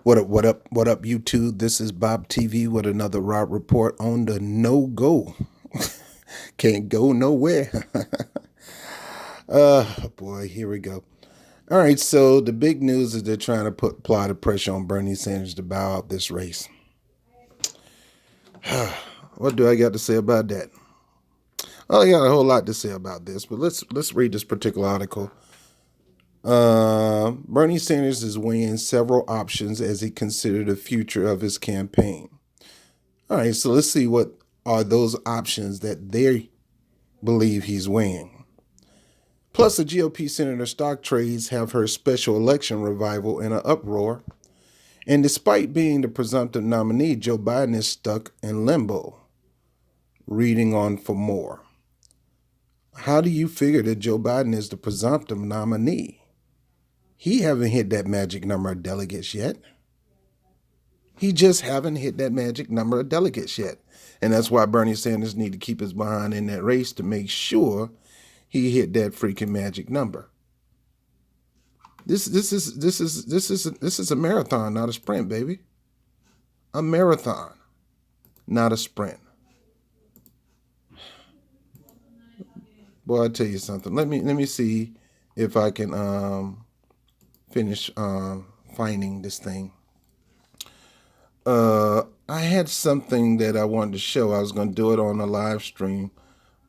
What up, YouTube? This is Bob TV with another Raw report on the no go. Can't go nowhere. Boy, here we go. All right, so the big news is they're trying to apply the pressure on Bernie Sanders to bow out this race. What do I got to say about that? Well, I got a whole lot to say about this, but let's read this particular article. Bernie Sanders is weighing several options as he considered the future of his campaign. All right, so let's see what are those options that they believe he's weighing. Plus, the GOP senator stock trades have her special election revival in an uproar. And despite being the presumptive nominee, Joe Biden is stuck in limbo. Reading on for more. How do you figure that Joe Biden is the presumptive nominee? He haven't hit that magic number of delegates yet. He just haven't hit that magic number of delegates yet. And that's why Bernie Sanders need to keep his behind in that race to make sure he hit that freaking magic number. This is a marathon, not a sprint, baby. A marathon, not a sprint. Boy, I tell you something. Let me see if I can finish finding this thing. I had something that I wanted to show. I was going to do it on a live stream,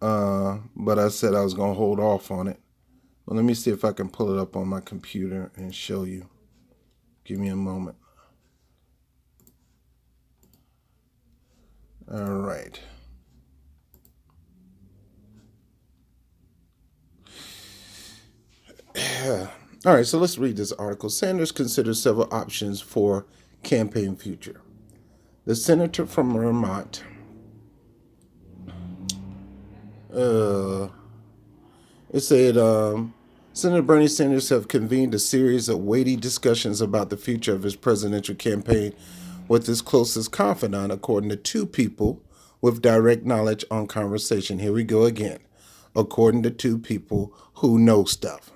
but I said I was going to hold off on it. Well, let me see if I can pull it up on my computer and show you. Give me a moment. All right. All right, so let's read this article. Sanders considers several options for campaign future. The senator from Vermont, it said Senator Bernie Sanders have convened a series of weighty discussions about the future of his presidential campaign with his closest confidant, according to two people with direct knowledge on conversation. Here we go again. According to two people who know stuff.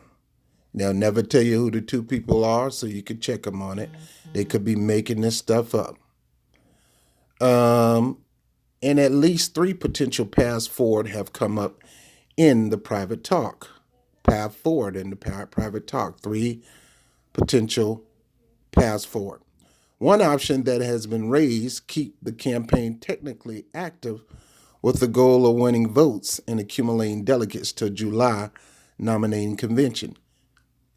They'll never tell you who the two people are, so you could check them on it. They could be making this stuff up. And at least three potential paths forward have come up in the private talk. Path forward in the private talk. Three potential paths forward. One option that has been raised, keep the campaign technically active with the goal of winning votes and accumulating delegates to July nominating convention,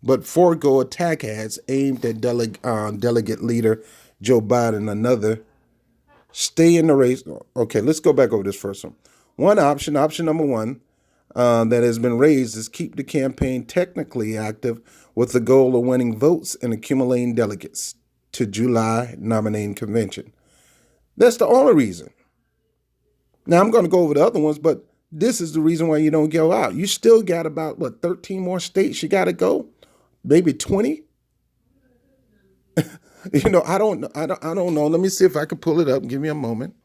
but forego attack ads aimed at delegate leader Joe Biden. Another, stay in the race. Okay, let's go back over this first one. One option number one, that has been raised is keep the campaign technically active with the goal of winning votes and accumulating delegates to July nominating convention. That's the only reason. Now, I'm going to go over the other ones, but this is the reason why you don't go out. You still got about, 13 more states you got to go? Maybe 20? I don't know. Let me see if I can pull it up. Give me a moment.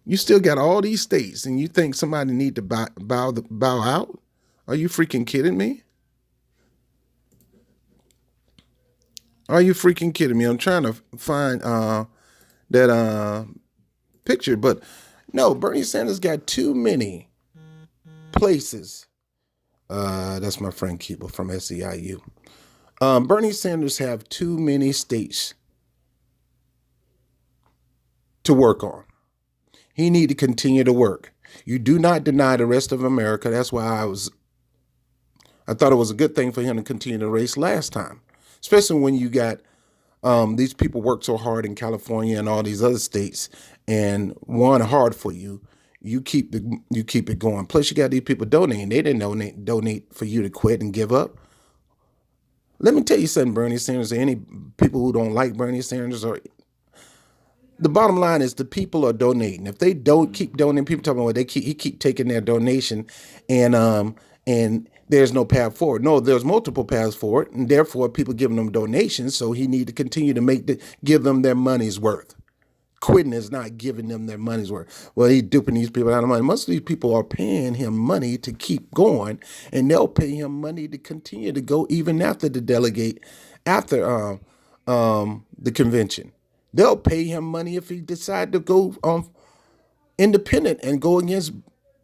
You still got all these states, and you think somebody need to bow out? Are you freaking kidding me? Are you freaking kidding me? I'm trying to find that picture, but no, Bernie Sanders got too many places. That's my friend Keeper from SEIU. Bernie Sanders have too many states to work on. He need to continue to work. You do not deny the rest of America. That's why I thought it was a good thing for him to continue the race last time, especially when you got these people work so hard in California and all these other states and won hard for you. You keep it going. Plus, you got these people donating. They didn't donate for you to quit and give up. Let me tell you something, Bernie Sanders. Any people who don't like Bernie Sanders, or the bottom line is the people are donating. If they don't keep donating, people talking about he keep taking their donation, and there's no path forward. No, there's multiple paths forward, and therefore people giving them donations. So he need to continue to give them their money's worth. Quitting is not giving them their money's worth. Well, he's duping these people out of money. Most of these people are paying him money to keep going, and they'll pay him money to continue to go even after the delegate, after the convention. They'll pay him money if he decide to go independent and go against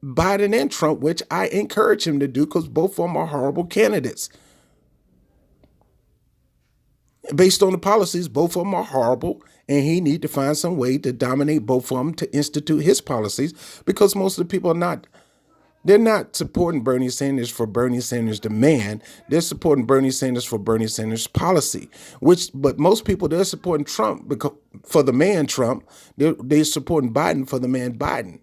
Biden and Trump, which I encourage him to do because both of them are horrible candidates. Based on the policies, both of them are horrible, and he need to find some way to dominate both of them to institute his policies because most of the people are not. They're not supporting Bernie Sanders for Bernie Sanders' demand. They're supporting Bernie Sanders for Bernie Sanders' policy. But most people they're supporting Trump because for the man Trump. They're supporting Biden for the man Biden.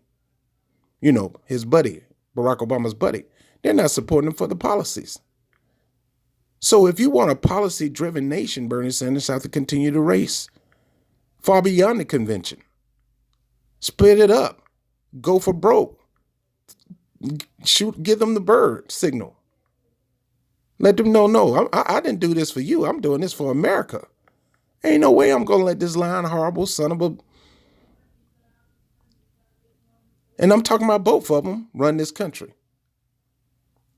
His buddy, Barack Obama's buddy. They're not supporting him for the policies. So if you want a policy-driven nation, Bernie Sanders has to continue to race far beyond the convention. Split it up. Go for broke. Give them the bird signal. Let them know, no, I didn't do this for you. I'm doing this for America. Ain't no way I'm going to let this lying, horrible son of a... And I'm talking about both of them run this country.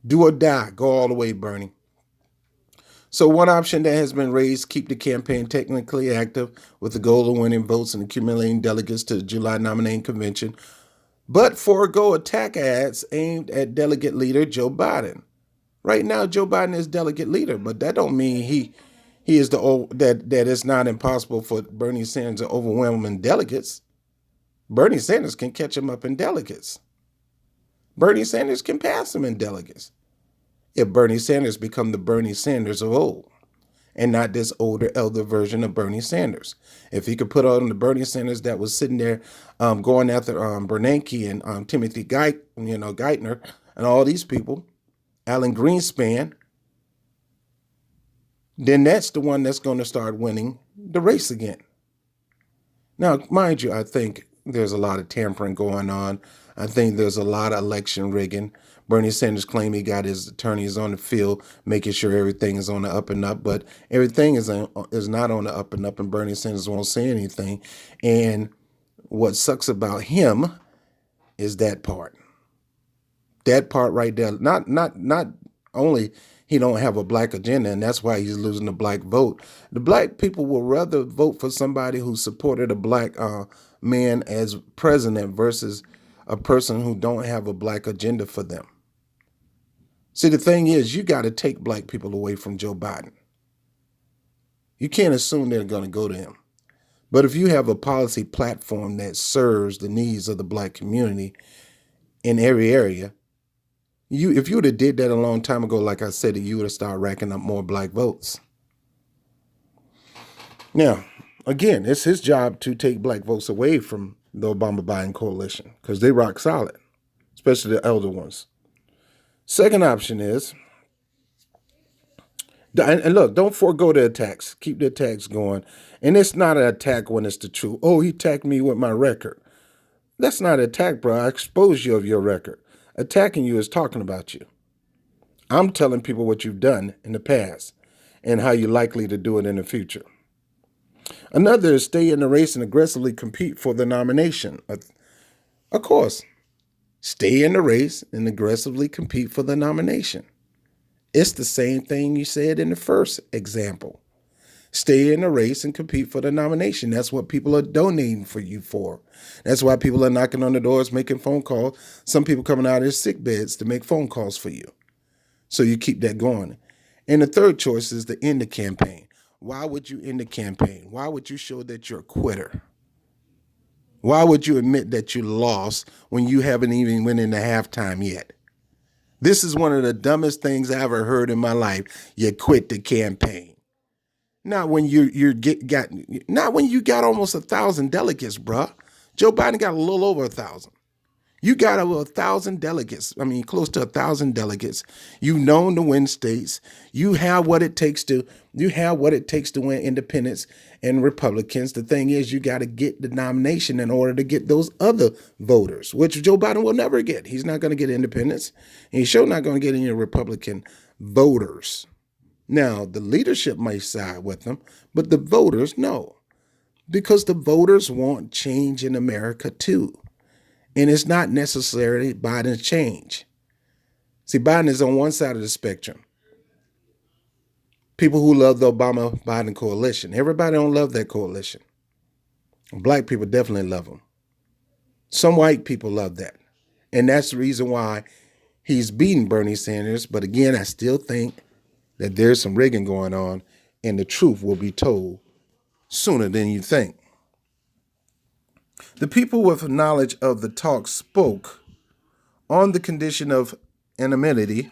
Do or die. Go all the way, Bernie. So one option that has been raised, keep the campaign technically active with the goal of winning votes and accumulating delegates to the July nominating convention, but forego attack ads aimed at delegate leader Joe Biden. Right now, Joe Biden is delegate leader, but that don't mean he is that it's not impossible for Bernie Sanders to overwhelm him in delegates. Bernie Sanders can catch him up in delegates. Bernie Sanders can pass him in delegates. If Bernie Sanders become the Bernie Sanders of old and not this older, elder version of Bernie Sanders. If he could put on the Bernie Sanders that was sitting there going after Bernanke and Timothy Geithner and all these people, Alan Greenspan, then that's the one that's going to start winning the race again. Now, mind you, I think there's a lot of tampering going on. I think there's a lot of election rigging. Bernie Sanders claimed he got his attorneys on the field, making sure everything is on the up and up, but everything is not on the up and up, and Bernie Sanders won't say anything. And what sucks about him is that part. That part right there. Not only he don't have a black agenda, and that's why he's losing the black vote. The black people will rather vote for somebody who supported a black man as president versus a person who don't have a black agenda for them. See, the thing is, you got to take black people away from Joe Biden. You can't assume they're going to go to him. But if you have a policy platform that serves the needs of the black community in every area, if you would have did that a long time ago, like I said, you would have started racking up more black votes. Now, again, it's his job to take black votes away from the Obama-Biden coalition because they rock solid, especially the elder ones. Second option is, and look, don't forego the attacks. Keep the attacks going. And it's not an attack when it's the truth. Oh, he attacked me with my record. That's not an attack, bro. I exposed you of your record. Attacking you is talking about you. I'm telling people what you've done in the past and how you're likely to do it in the future. Another is stay in the race and aggressively compete for the nomination. Of course, stay in the race and aggressively compete for the nomination. It's the same thing you said in the first example. Stay in the race and compete for the nomination. That's what people are donating for you for. That's why people are knocking on the doors, making phone calls. Some people coming out of their sick beds to make phone calls for you. So you keep that going. And the third choice is to end the campaign. Why would you end the campaign? Why would you show that you're a quitter? Why would you admit that you lost when you haven't even went into halftime yet? This is one of the dumbest things I ever heard in my life. You quit the campaign. Not when not when you got almost 1,000 delegates, bruh. Joe Biden got a little over 1,000. You got over 1,000 delegates. I mean, close to 1,000 delegates. You've known to win states. You have what it takes to win independents and Republicans. The thing is, you got to get the nomination in order to get those other voters, which Joe Biden will never get. He's not going to get independents. And he's sure not going to get any Republican voters. Now, the leadership might side with them, but the voters, no. Because the voters want change in America too. And it's not necessarily Biden's change. See, Biden is on one side of the spectrum. People who love the Obama-Biden coalition. Everybody don't love that coalition. Black people definitely love them. Some white people love that. And that's the reason why he's beating Bernie Sanders. But again, I still think that there's some rigging going on, and the truth will be told sooner than you think. The people with knowledge of the talk spoke on the condition of anonymity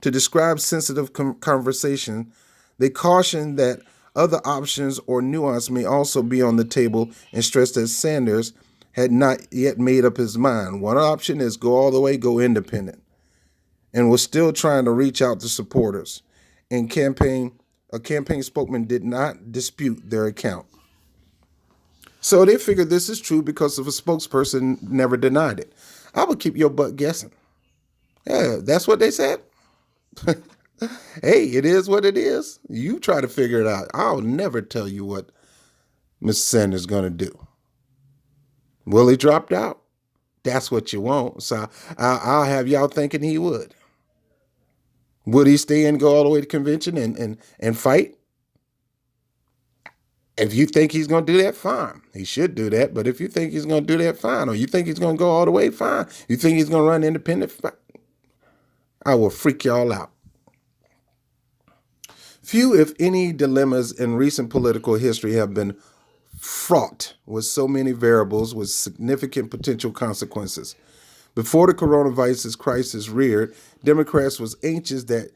to describe sensitive conversation. They cautioned that other options or nuance may also be on the table and stressed that Sanders had not yet made up his mind. One option is go all the way, go independent, and was still trying to reach out to supporters. A campaign spokesman did not dispute their account. So they figured this is true because of a spokesperson never denied it. I would keep your butt guessing. Yeah, that's what they said. Hey, it is what it is. You try to figure it out. I'll never tell you what Mr. Sanders is going to do. Will he drop out? That's what you want. So I'll have y'all thinking he would. Would he stay and go all the way to convention and fight? If you think he's going to do that, fine. He should do that. But if you think he's going to do that, fine. Or you think he's going to go all the way, fine. You think he's going to run independent, fine. I will freak y'all out. Few, if any, dilemmas in recent political history have been fraught with so many variables with significant potential consequences. Before the coronavirus crisis reared, Democrats was anxious that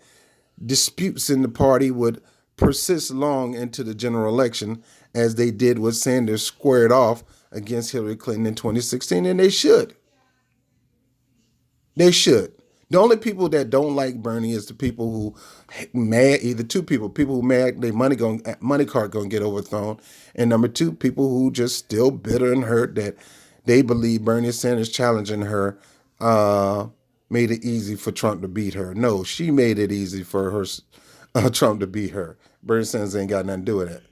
disputes in the party would persist long into the general election, as they did with Sanders squared off against Hillary Clinton in 2016, and they should. They should. The only people that don't like Bernie is the people who mad, either two people who mad their money card gonna get overthrown, and number two, people who just still bitter and hurt that they believe Bernie Sanders challenging her made it easy for Trump to beat her. No, she made it easy for her Trump to beat her. Bernie Sanders ain't got nothing to do with it.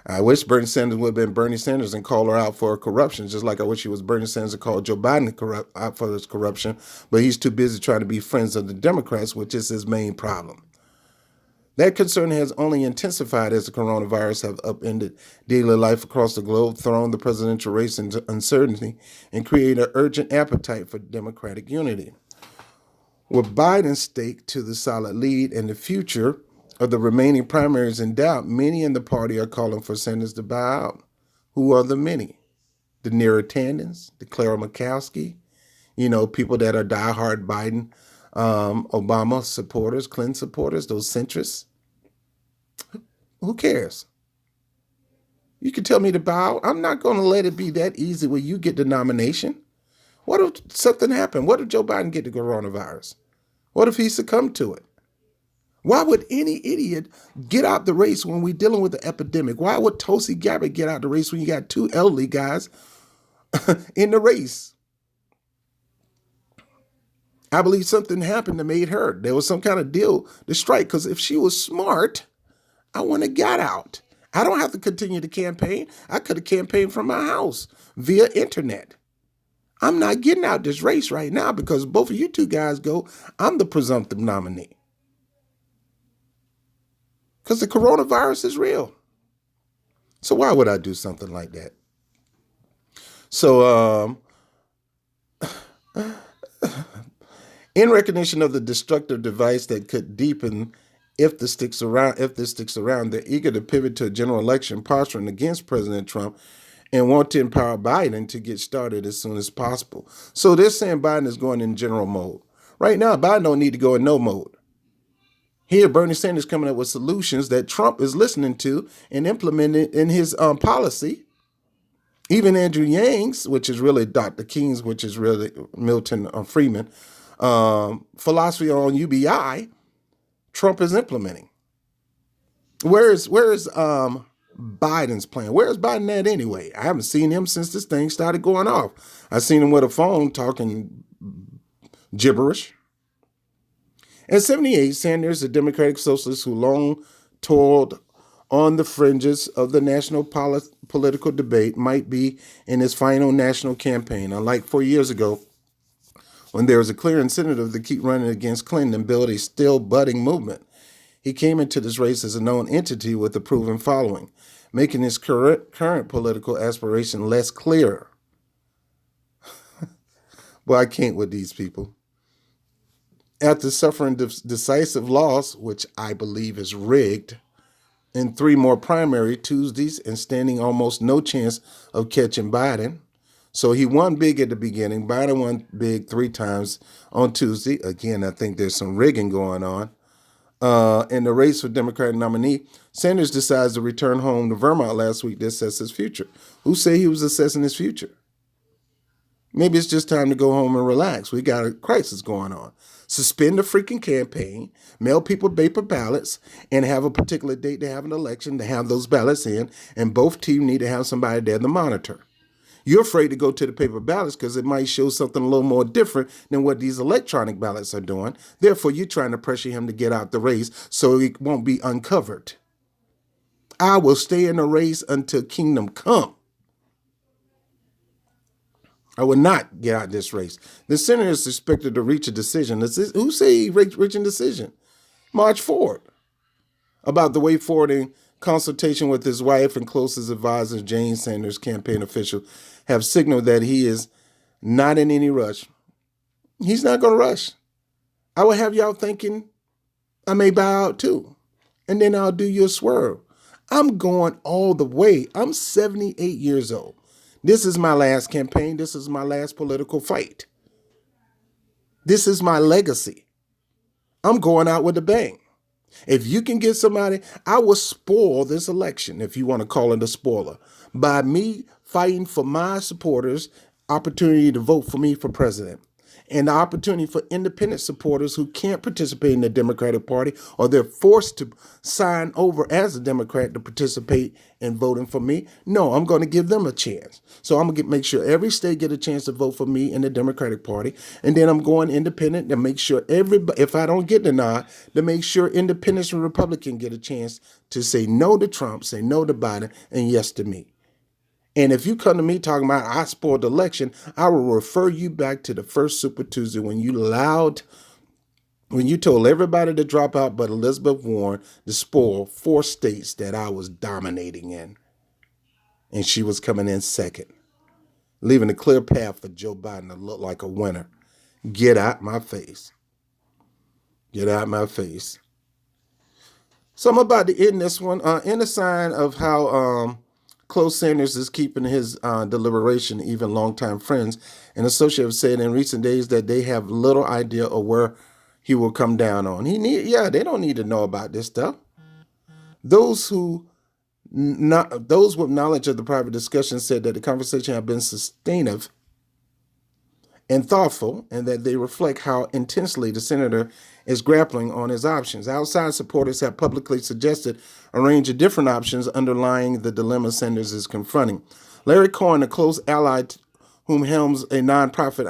I wish Bernie Sanders would have been Bernie Sanders and called her out for corruption, just like I wish he was Bernie Sanders and called Joe Biden out for his corruption. But he's too busy trying to be friends of the Democrats, which is his main problem. That concern has only intensified as the coronavirus have upended daily life across the globe, thrown the presidential race into uncertainty, and created an urgent appetite for Democratic unity. With Biden's stake to the solid lead and the future of the remaining primaries in doubt, many in the party are calling for Sanders to bow out. Who are the many? The Neera Tandons, the Clara Murkowski, people that are diehard Biden, Obama supporters, Clinton supporters, those centrists. Who cares? You can tell me to bow. I'm not going to let it be that easy where you get the nomination. What if something happened? What if Joe Biden get the coronavirus? What if he succumbed to it? Why would any idiot get out the race when we're dealing with the epidemic? Why would Tulsi Gabbard get out the race when you got two elderly guys in the race? I believe something happened that made her. There was some kind of deal to strike, because if she was smart, I wouldn't have got out. I don't have to continue to campaign. I could have campaigned from my house via internet. I'm not getting out this race right now because both of you two guys go, I'm the presumptive nominee. Because the coronavirus is real. So why would I do something like that? So in recognition of the destructive device that could deepen if this sticks around, they're eager to pivot to a general election posturing against President Trump and want to empower Biden to get started as soon as possible. So they're saying Biden is going in general mode. Right now, Biden don't need to go in no mode. Here, Bernie Sanders coming up with solutions that Trump is listening to and implementing in his policy. Even Andrew Yang's, which is really Dr. King's, which is really Milton Friedman, philosophy on UBI, Trump is implementing. Where's Biden's plan? Where's Biden at anyway? I haven't seen him since this thing started going off. I seen him with a phone talking gibberish. At 78, Sanders, a Democratic socialist who long toiled on the fringes of the national political debate, might be in his final national campaign. Unlike 4 years ago, when there was a clear incentive to keep running against Clinton and build a still budding movement, He came into this race as a known entity with a proven following, making his current political aspiration less clear. Well, I can't with these people. After suffering decisive loss, which I believe is rigged, in 3 more primary Tuesdays and standing almost no chance of catching Biden. So he won big at the beginning. Biden won big 3 times on Tuesday. Again, I think there's some rigging going on. In the race for Democratic nominee, Sanders decides to return home to Vermont last week to assess his future. Who say he was assessing his future? Maybe it's just time to go home and relax. We got a crisis going on. Suspend the freaking campaign, mail people paper ballots, and have a particular date to have an election to have those ballots in, and both teams need to have somebody there to monitor. You're afraid to go to the paper ballots because it might show something a little more different than what these electronic ballots are doing. Therefore, you're trying to pressure him to get out the race so it won't be uncovered. I will stay in the race until kingdom come. I will not get out this race. The senator is expected to reach a decision. Who say he reaching a decision? March 4th. About the way forward in consultation with his wife and closest advisors, Jane Sanders, campaign officials, have signaled that he is not in any rush. He's not going to rush. I will have y'all thinking I may bow out too. And then I'll do you a swerve. I'm going all the way. I'm 78 years old. This is my last campaign. This is my last political fight. This is my legacy. I'm going out with a bang. If you can get somebody, I will spoil this election, if you want to call it a spoiler, by me fighting for my supporters' opportunity to vote for me for president, and the opportunity for independent supporters who can't participate in the Democratic Party or they're forced to sign over as a Democrat to participate in voting for me. No, I'm going to give them a chance. So I'm going to make sure every state get a chance to vote for me in the Democratic Party. And then I'm going independent to make sure everybody, if I don't get the nod, to make sure independents and Republicans get a chance to say no to Trump, say no to Biden, and yes to me. And if you come to me talking about I spoiled the election, I will refer you back to the first Super Tuesday when you told everybody to drop out but Elizabeth Warren to spoil 4 states that I was dominating in. And she was coming in second, leaving a clear path for Joe Biden to look like a winner. Get out my face. Get out my face. So I'm about to end this one in a sign of how close Sanders is keeping his deliberation. Even longtime friends and associates have said in recent days that they have little idea of where he will come down on. They don't need to know about this stuff. Those with knowledge of the private discussion said that the conversation have been sustainable and thoughtful, and that they reflect how intensely the senator is grappling on his options. Outside supporters have publicly suggested a range of different options underlying the dilemma Sanders is confronting. Larry Cohen, a close ally whom helms a nonprofit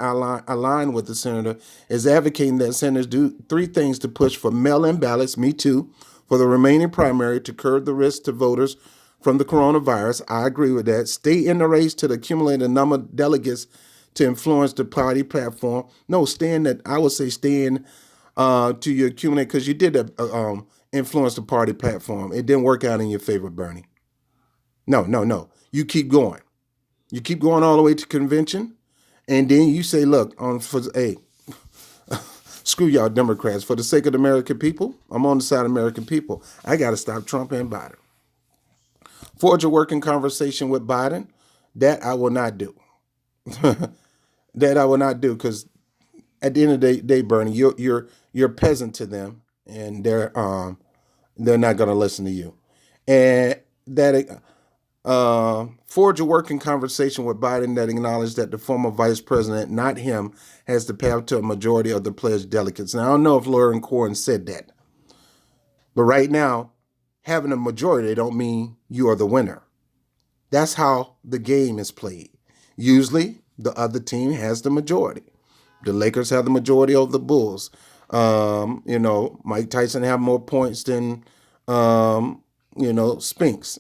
aligned with the senator, is advocating that Sanders do 3 things to push for mail-in ballots, me too, for the remaining primary to curb the risk to voters from the coronavirus. I agree with that. Stay in the race to accumulate a number of delegates to influence the party platform. No, stay in to your accumulate, because you did influence the party platform. It didn't work out in your favor, Bernie. No. You keep going. You keep going all the way to convention, and then you say, look, screw y'all Democrats. For the sake of the American people, I'm on the side of American people. I got to stop Trump and Biden. Forge a working conversation with Biden. That I will not do. That I will not do, because at the end of the day, Bernie, you're a peasant to them, and they're not going to listen to you. And that forge a working conversation with Biden that acknowledges that the former vice president, not him, has the path to a majority of the pledged delegates. Now, I don't know if Lauren Cohen said that, but right now, having a majority don't mean you are the winner. That's how the game is played. Usually, the other team has the majority. The Lakers have the majority of the Bulls. Mike Tyson have more points than, Spinks.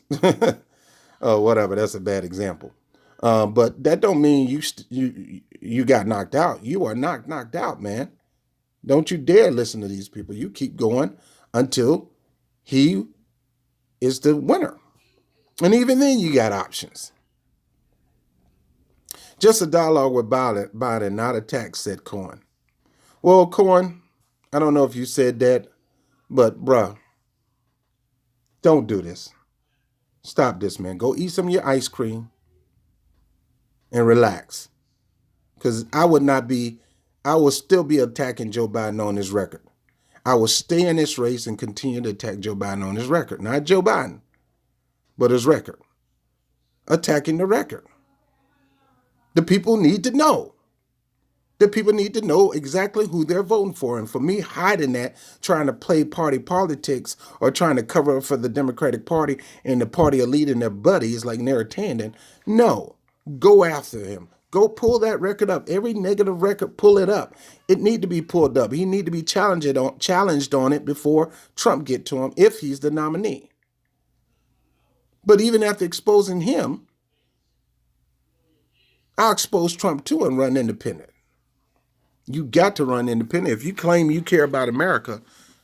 Oh, whatever. That's a bad example. But that don't mean you got knocked out. You are knocked out, man. Don't you dare listen to these people. You keep going until he is the winner. And even then, you got options. Just a dialogue with Biden, not attack, said Cohen. Well, Cohen, I don't know if you said that, but bruh, don't do this. Stop this, man. Go eat some of your ice cream and relax. Because I would still be attacking Joe Biden on his record. I will stay in this race and continue to attack Joe Biden on his record. Not Joe Biden, but his record. Attacking the record. The people need to know. The people need to know exactly who they're voting for. And for me, hiding that, trying to play party politics or trying to cover up for the Democratic Party and the party elite and their buddies like Neera Tanden, no. Go after him. Go pull that record up. Every negative record, pull it up. It need to be pulled up. He need to be challenged on it before Trump get to him if he's the nominee. But even after exposing him, I'll expose Trump too and run independent. You got to run independent. If you claim you care about America,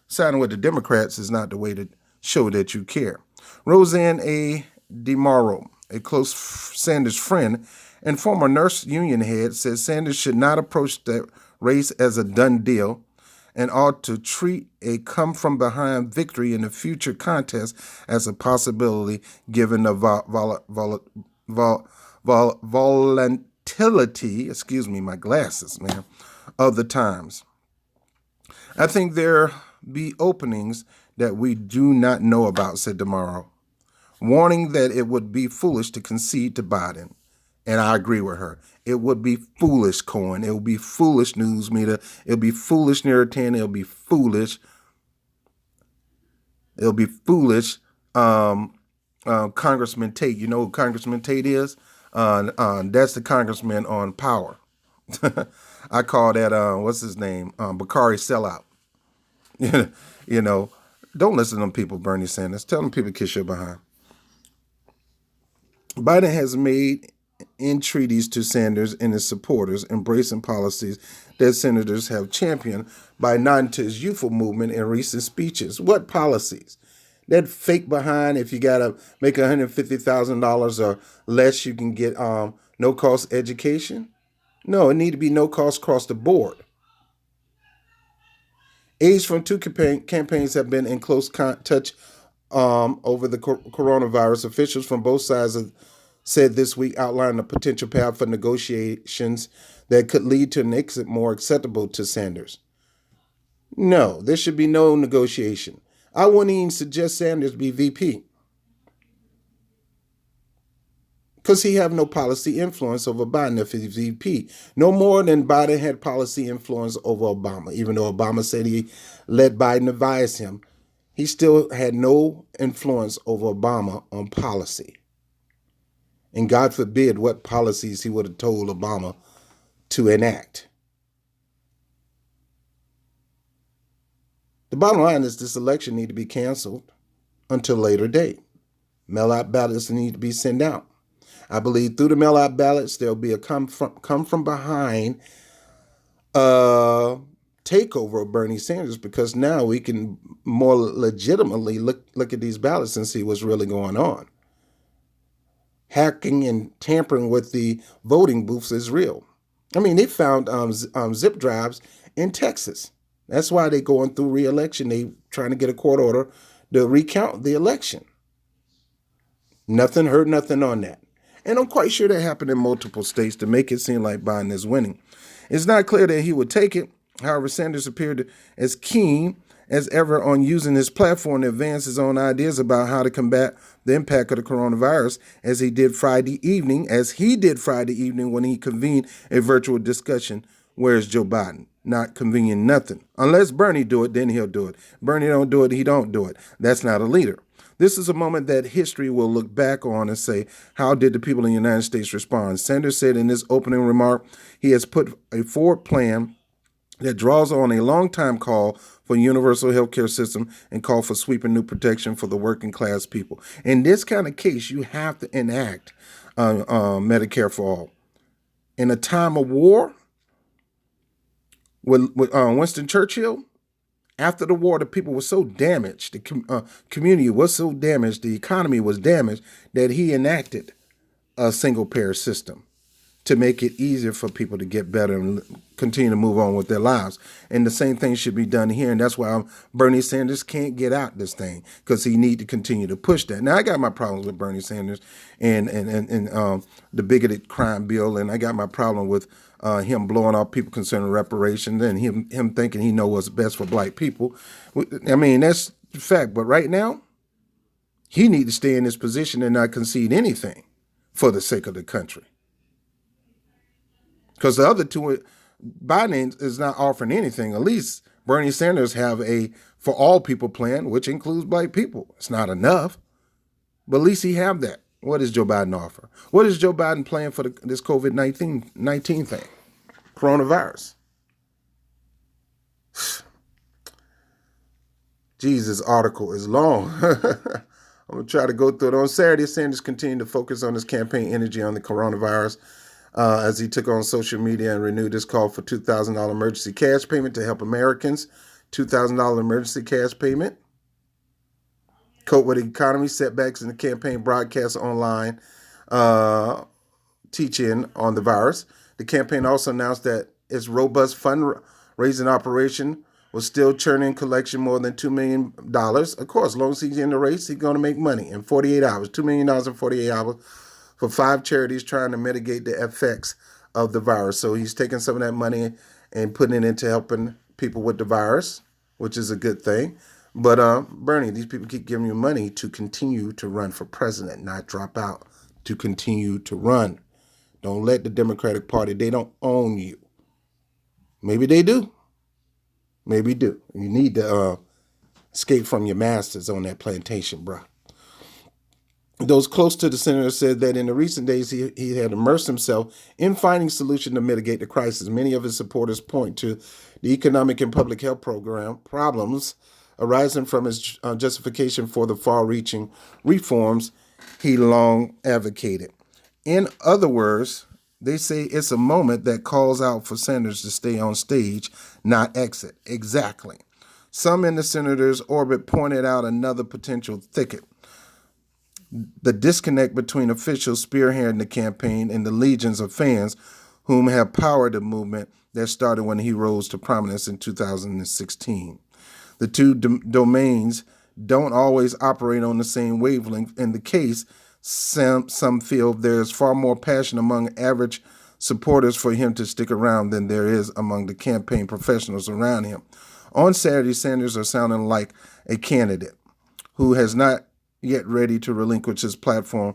siding with the Democrats is not the way to show that you care. Roseanne A. DeMauro, a close Sanders friend and former nurse union head, says Sanders should not approach the race as a done deal and ought to treat a come-from-behind victory in the future contest as a possibility given the volatility, excuse me, my glasses, man, of the times. I think there be openings that we do not know about, said DeMauro, warning that it would be foolish to concede to Biden. And I agree with her. It would be foolish, Cohen. It would be foolish, news media. It would be foolish, Neera Tanden. It would be foolish. It'll be foolish, Congressman Tate. You know who Congressman Tate is? That's the congressman on Power. I call that, what's his name? Bakari Sellout. You know, don't listen to them people, Bernie Sanders. Tell them people kiss your behind. Biden has made entreaties to Sanders and his supporters, embracing policies that senators have championed by nodding to his youthful movement in recent speeches. What policies? That fake behind, if you got to make $150,000 or less, you can get no-cost education? No, it need to be no cost across the board. Aides from two campaigns have been in close touch over the coronavirus. Officials from both sides have said this week outlined a potential path for negotiations that could lead to an exit more acceptable to Sanders. No, there should be no negotiation. I wouldn't even suggest Sanders be VP because he have no policy influence over Biden if he's VP. No more than Biden had policy influence over Obama. Even though Obama said he let Biden advise him, he still had no influence over Obama on policy. And God forbid what policies he would have told Obama to enact. The bottom line is this election need to be canceled until a later date. Mail-out ballots need to be sent out. I believe through the mail-out ballots, there'll be a come from behind takeover of Bernie Sanders, because now we can more legitimately look at these ballots and see what's really going on. Hacking and tampering with the voting booths is real. I mean, they found zip drives in Texas. That's why they're going through re-election. They trying to get a court order to recount the election. Nothing, heard nothing on that. And I'm quite sure that happened in multiple states to make it seem like Biden is winning. It's not clear that he would take it. However, Sanders appeared as keen as ever on using his platform to advance his own ideas about how to combat the impact of the coronavirus, as he did Friday evening when he convened a virtual discussion. Where's Joe Biden? Not convening nothing. Unless Bernie do it, then he'll do it. Bernie don't do it, he don't do it. That's not a leader. This is a moment that history will look back on and say, how did the people in the United States respond? Sanders said in his opening remark, he has put a forward plan that draws on a long-time call for a universal health care system and call for sweeping new protection for the working class people. In this kind of case, you have to enact Medicare for all. In a time of war, with Winston Churchill After the war, the people were so damaged, the community was so damaged, the economy was damaged, that he enacted a single payer system to make it easier for people to get better and continue to move on with their lives. And the same thing should be done here. And that's why Bernie Sanders can't get out this thing, because he need to continue to push that. Now, I got my problems with Bernie Sanders and the bigoted crime bill, and I got my problem with him blowing off people concerning reparations, and him thinking he know what's best for black people. I mean, that's the fact. But right now, he need to stay in his position and not concede anything for the sake of the country. Because the other two, Biden is not offering anything. At least Bernie Sanders have a for all people plan, which includes black people. It's not enough, but at least he have that. What does Joe Biden offer? What is Joe Biden playing for this COVID-19 thing? Coronavirus. Jesus, article is long. I'm going to try to go through it. On Saturday, Sanders continued to focus on his campaign energy on the coronavirus as he took on social media and renewed his call for $2,000 emergency cash payment to help Americans. $2,000 emergency cash payment. Cope with the economy, setbacks in the campaign broadcast online teach-in on the virus. The campaign also announced that its robust fundraising operation was still churning collection more than $2 million. Of course, as long as he's in the race, he's going to make money in 48 hours. $2 million in 48 hours for 5 charities trying to mitigate the effects of the virus. So he's taking some of that money and putting it into helping people with the virus, which is a good thing. But Bernie, these people keep giving you money to continue to run for president, not drop out, to continue to run. Don't let the Democratic Party, they don't own you. Maybe they do. Maybe do. You need to escape from your masters on that plantation, bro. Those close to the senator said that in the recent days he had immersed himself in finding solutions to mitigate the crisis. Many of his supporters point to the economic and public health program problems arising from his justification for the far-reaching reforms he long advocated. In other words, they say it's a moment that calls out for Sanders to stay on stage, not exit. Exactly. Some in the senator's orbit pointed out another potential thicket: the disconnect between officials spearheading the campaign and the legions of fans whom have powered the movement that started when he rose to prominence in 2016. The two domains don't always operate on the same wavelength. In the case, some feel there's far more passion among average supporters for him to stick around than there is among the campaign professionals around him. On Saturday, Sanders are sounding like a candidate who has not yet ready to relinquish his platform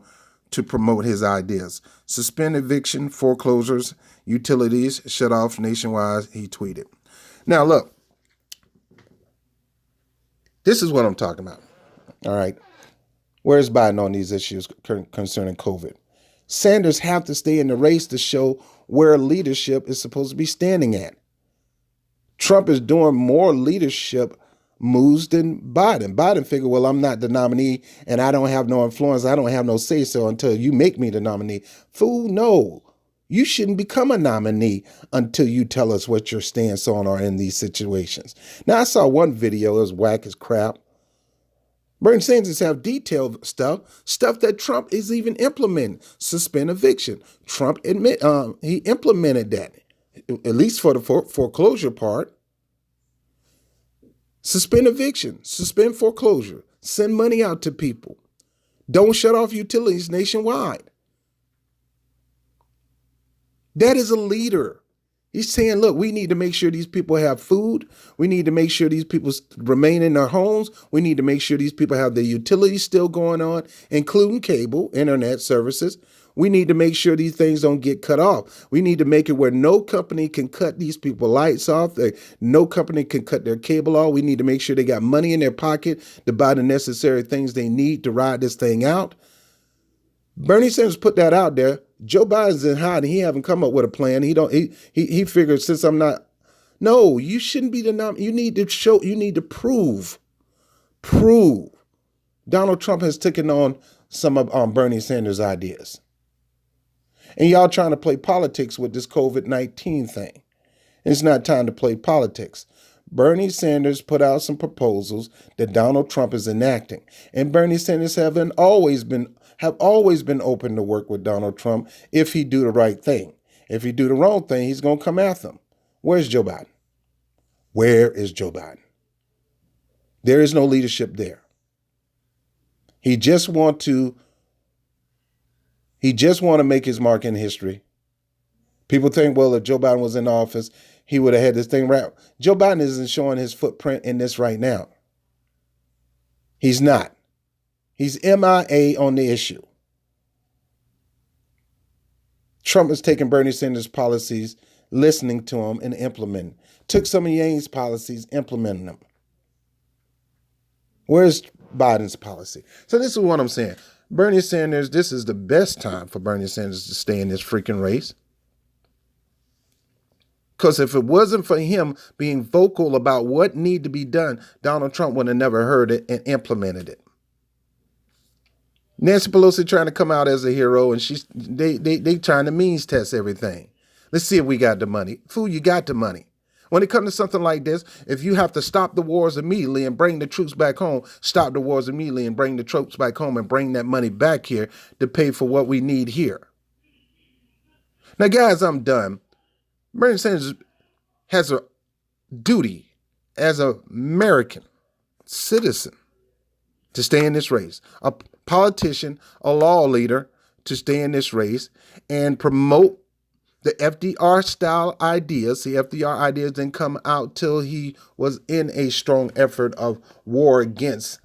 to promote his ideas. Suspend eviction, foreclosures, utilities, shut off nationwide, he tweeted. Now, look, this is what I'm talking about. All right. Where's Biden on these issues concerning COVID? Sanders have to stay in the race to show where leadership is supposed to be standing at. Trump is doing more leadership moves than Biden. Biden figured, well, I'm not the nominee and I don't have no influence. I don't have no say-so until you make me the nominee. Fool, no. You shouldn't become a nominee until you tell us what your stance on are in these situations. Now, I saw one video, it was whack as crap. Bernie Sanders have detailed stuff that Trump is even implementing. Suspend eviction. Trump he implemented that, at least for the foreclosure part. Suspend eviction, suspend foreclosure, send money out to people. Don't shut off utilities nationwide. That is a leader. He's saying, look, we need to make sure these people have food. We need to make sure these people remain in their homes. We need to make sure these people have their utilities still going on, including cable, internet services. We need to make sure these things don't get cut off. We need to make it where no company can cut these people lights off. No company can cut their cable off. We need to make sure they got money in their pocket to buy the necessary things they need to ride this thing out. Bernie Sanders put that out there. Joe Biden's in hiding. He haven't come up with a plan. He figured, since I'm not. No, you shouldn't be the nominee. You need to show. You need to prove. Donald Trump has taken on some of Bernie Sanders' ideas. And y'all trying to play politics with this COVID-19 thing. It's not time to play politics. Bernie Sanders put out some proposals that Donald Trump is enacting. And Bernie Sanders have always been open to work with Donald Trump if he do the right thing. If he do the wrong thing, he's going to come after him. Where's Joe Biden? Where is Joe Biden? There is no leadership there. He just want to make his mark in history. People think, well, if Joe Biden was in office, he would have had this thing wrapped. Joe Biden isn't showing his footprint in this right now. He's not. He's MIA on the issue. Trump is taking Bernie Sanders' policies, listening to them, and implementing. Took some of Yang's policies, implementing them. Where's Biden's policy? So this is what I'm saying. Bernie Sanders, this is the best time for Bernie Sanders to stay in this freaking race. Because if it wasn't for him being vocal about what need to be done, Donald Trump would have never heard it and implemented it. Nancy Pelosi trying to come out as a hero, and they trying to means test everything. Let's see if we got the money. Fool, you got the money. When it comes to something like this, if you have to stop the wars immediately and bring the troops back home, stop the wars immediately and bring the troops back home and bring that money back here to pay for what we need here. Now, guys, I'm done. Bernie Sanders has a duty as an American citizen to stay in this race, a politician, a law leader to stay in this race and promote the FDR style ideas. The FDR ideas didn't come out till he was in a strong effort of war against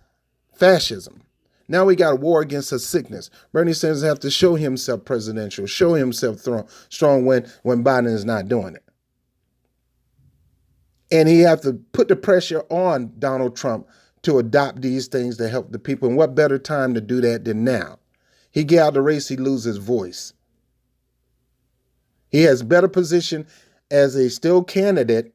fascism. Now we got a war against a sickness. Bernie Sanders have to show himself presidential, show himself strong when Biden is not doing it. And he have to put the pressure on Donald Trump to adopt these things to help the people. And what better time to do that than now? He get out of the race, he loses voice. He has better position as a still candidate.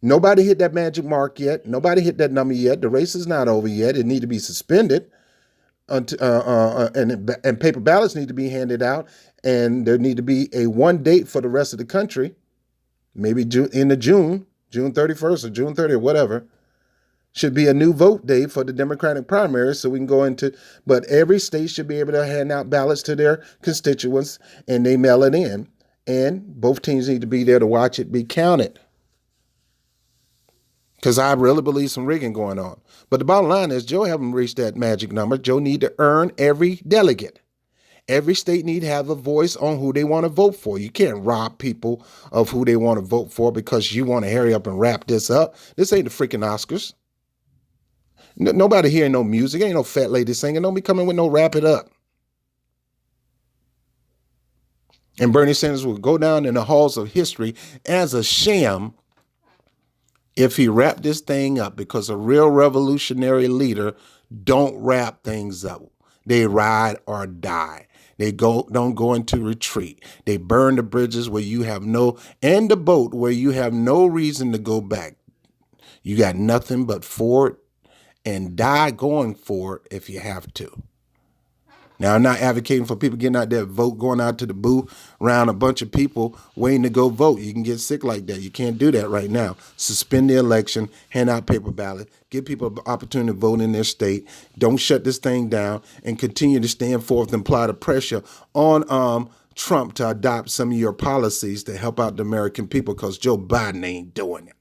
Nobody hit that magic mark yet. Nobody hit that number yet. The race is not over yet. It need to be suspended. And paper ballots need to be handed out. And there need to be a one date for the rest of the country. Maybe June 31st or June 30th, whatever. Should be a new vote day for the Democratic primaries so we can go into, but every state should be able to hand out ballots to their constituents and they mail it in. And both teams need to be there to watch it be counted. Because I really believe some rigging going on. But the bottom line is Joe haven't reached that magic number. Joe need to earn every delegate. Every state need to have a voice on who they want to vote for. You can't rob people of who they want to vote for because you want to hurry up and wrap this up. This ain't the freaking Oscars. Nobody hearing no music. Ain't no fat lady singing. Don't be coming with no wrap it up. And Bernie Sanders will go down in the halls of history as a sham if he wrapped this thing up, because a real revolutionary leader don't wrap things up. They ride or die. They don't go into retreat. They burn the bridges where you have and the boat where you have no reason to go back. You got nothing but forward and die going for it if you have to. Now, I'm not advocating for people getting out there, going out to the booth around a bunch of people waiting to go vote. You can get sick like that. You can't do that right now. Suspend the election, hand out paper ballot, give people an opportunity to vote in their state. Don't shut this thing down and continue to stand forth and apply the pressure on Trump to adopt some of your policies to help out the American people, because Joe Biden ain't doing it.